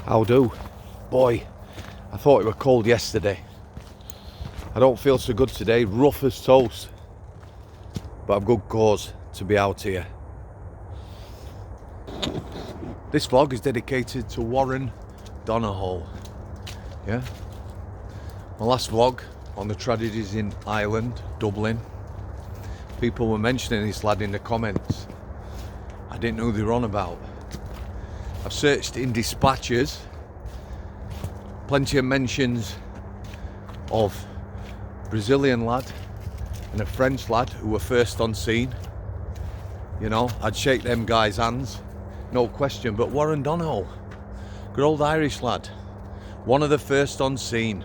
How do? Boy, I thought it were cold yesterday. I don't feel so good today, rough as toast. But I've good cause to be out here. This vlog is dedicated to Warren Donohoe. Yeah? My last vlog on the tragedies in Ireland, Dublin. People were mentioning this lad in the comments. I didn't know who they were on about. I've searched in dispatches. Plenty of mentions of Brazilian lad and a French lad who were first on scene. You know, I'd shake them guys' hands, no question. But Warren Donohoe, good old Irish lad, one of the first on scene.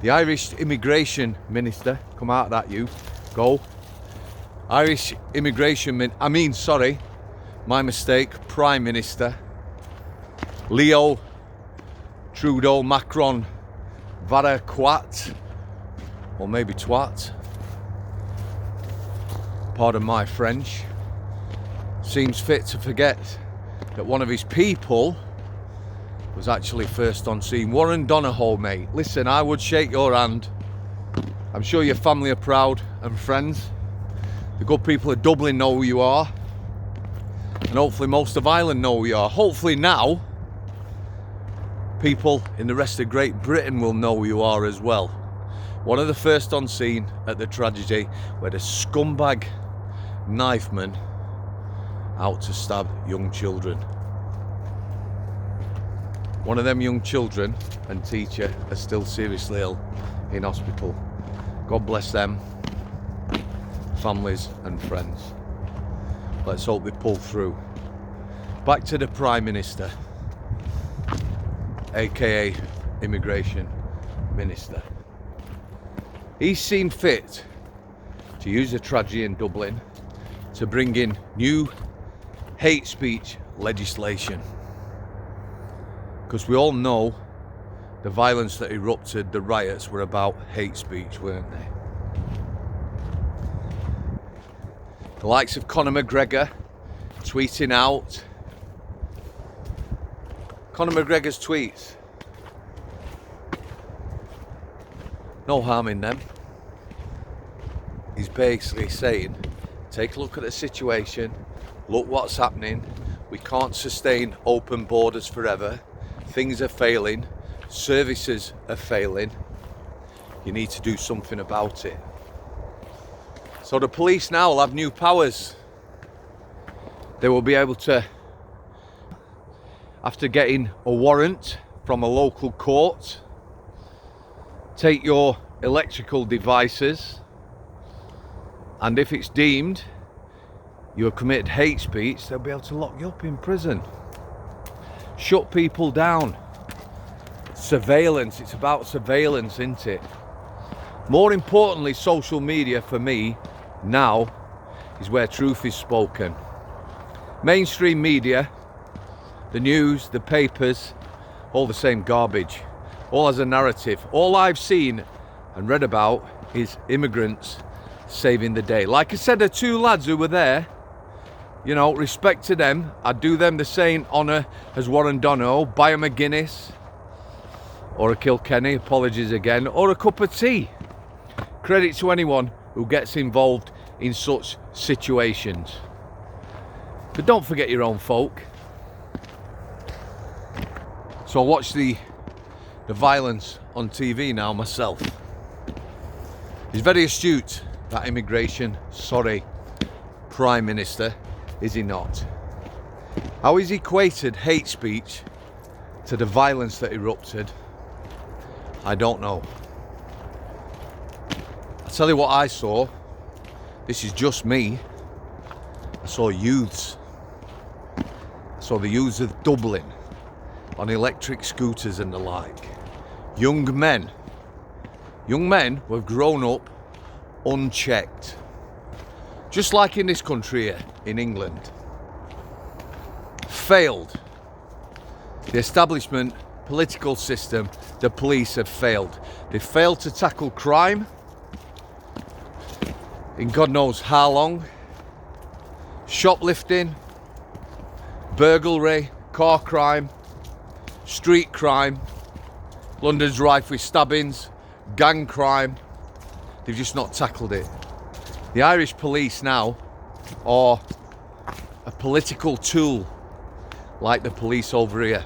The Irish immigration minister, come out of that you, go. Irish immigration, my mistake, Prime Minister, Leo Trudeau Macron Varadkar, or maybe twat, pardon my French, seems fit to forget that one of his people was actually first on scene. Warren Donohoe, mate, listen, I would shake your hand. I'm sure your family are proud and friends. The good people of Dublin know who you are, and hopefully most of Ireland know who you are. Hopefully now people in the rest of Great Britain will know who you are as well. One of the first on scene at the tragedy where the scumbag knifeman out to stab young children. One of them young children and teacher are still seriously ill in hospital. God bless them, families and friends. Let's hope they pull through. Back to the Prime Minister, aka Immigration Minister. He's seen fit to use the tragedy in Dublin to bring in new hate speech legislation. Because we all know the violence that erupted, the riots were about hate speech, weren't they? The likes of Conor McGregor tweeting out. Conor McGregor's tweets, no harm in them. He's basically saying, take a look at the situation, look what's happening. We can't sustain open borders forever. Things are failing, services are failing. You need to do something about it. So the police now will have new powers. They will be able to, after getting a warrant from a local court, take your electrical devices, and if it's deemed you have committed hate speech, they'll be able to lock you up in prison. Shut people down. Surveillance, it's about surveillance, isn't it? More importantly, social media for me now is where truth is spoken. Mainstream media, the news, the papers, all the same garbage. All has a narrative. All I've seen and read about is immigrants saving the day. Like I said, the two lads who were there, you know, respect to them. I'd do them the same honour as Warren Donohoe. Buy them a Guinness or a Kilkenny, apologies again, or a cup of tea. Credit to anyone who gets involved in such situations. But don't forget your own folk. So I watch the violence on TV now myself. He's very astute, that Prime Minister, is he not? How he's equated hate speech to the violence that erupted, I don't know. I'll tell you what I saw. This is just me. I saw youths. I saw the youths of Dublin on electric scooters and the like. Young men who have grown up unchecked. Just like in this country here, in England. Failed. The establishment, political system, the police have failed. They failed to tackle crime in God knows how long. Shoplifting, burglary, car crime, street crime. London's rife with stabbings, gang crime. They've just not tackled it. The Irish police now are a political tool, like the police over here.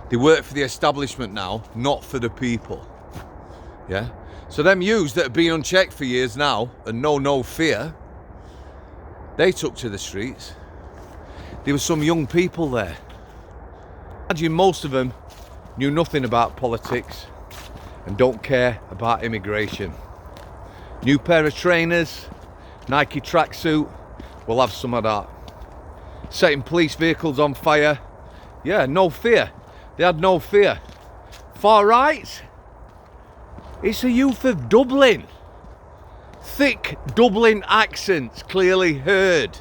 They work for the establishment now, not for the people. Yeah? So them youths that have been unchecked for years now and know no fear, they took to the streets. There were some young people there. Imagine most of them knew nothing about politics and don't care about immigration. New pair of trainers, Nike tracksuit, we'll have some of that. Setting police vehicles on fire. Yeah, no fear. They had no fear. Far right? It's a youth of Dublin. Thick Dublin accents clearly heard.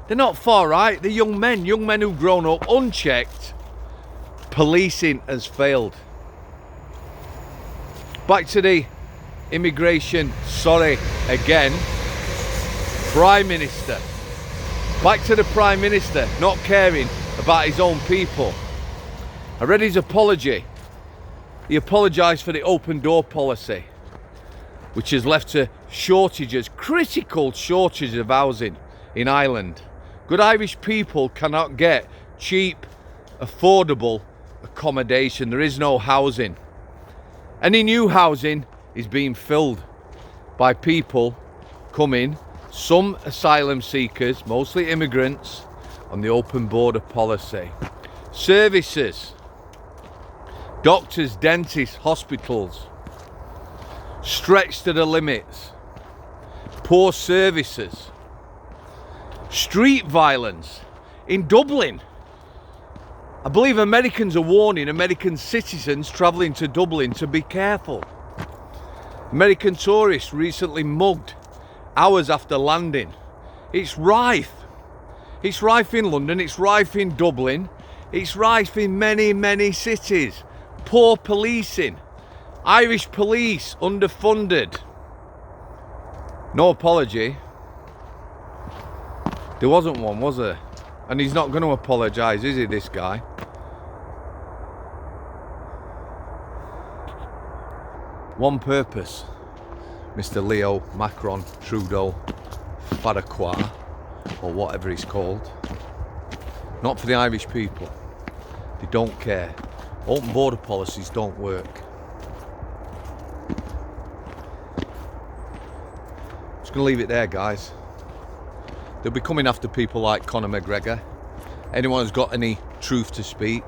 They're not far right, they're young men who've grown up unchecked. Policing has failed. Back to the immigration, again. Prime Minister. Back to the Prime Minister not caring about his own people. I read his apology. He apologised for the open door policy, which has left to shortages, critical shortages of housing in Ireland. Good Irish people cannot get cheap, affordable accommodation. There is no housing. Any new housing is being filled by people coming, some asylum seekers, mostly immigrants, on the open border policy. Services, doctors, dentists, hospitals, stretched to the limits. Poor services. Street violence in Dublin. I believe Americans are warning American citizens travelling to Dublin to be careful. American tourists recently mugged hours after landing. It's rife. It's rife in London, it's rife in Dublin, it's rife in many, many cities. Poor policing. Irish police underfunded. No apology. There wasn't one, was there? And he's not going to apologise, is he, this guy? One purpose, Mr. Leo Macron, Trudeau, Varadkar, or whatever he's called. Not for the Irish people. They don't care. Open border policies don't work. Just going to leave it there, guys. They'll be coming after people like Conor McGregor. Anyone who's got any truth to speak.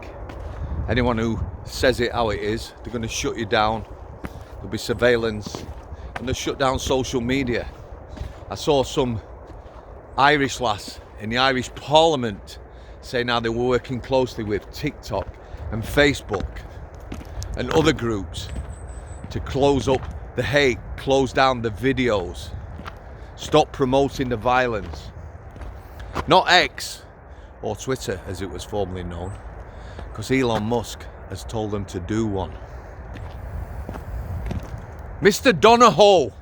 Anyone who says it how it is. They're going to shut you down. There'll be surveillance. And they'll shut down social media. I saw some Irish lass in the Irish Parliament saying how they were working closely with TikTok and Facebook and other groups to close up the hate, close down the videos, stop promoting the violence. Not X, or Twitter as it was formerly known, because Elon Musk has told them to do one. Mr. Donahoe,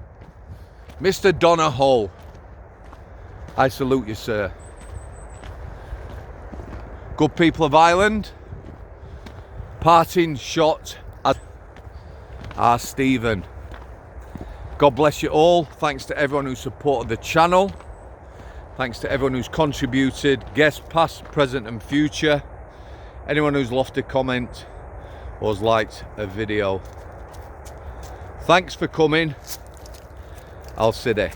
I salute you, sir. Good people of Ireland, parting shot at our Stephen. God bless you all. Thanks to everyone who supported the channel. Thanks to everyone who's contributed, guests past, present and future. Anyone who's left a comment or has liked a video. Thanks for coming. Al City.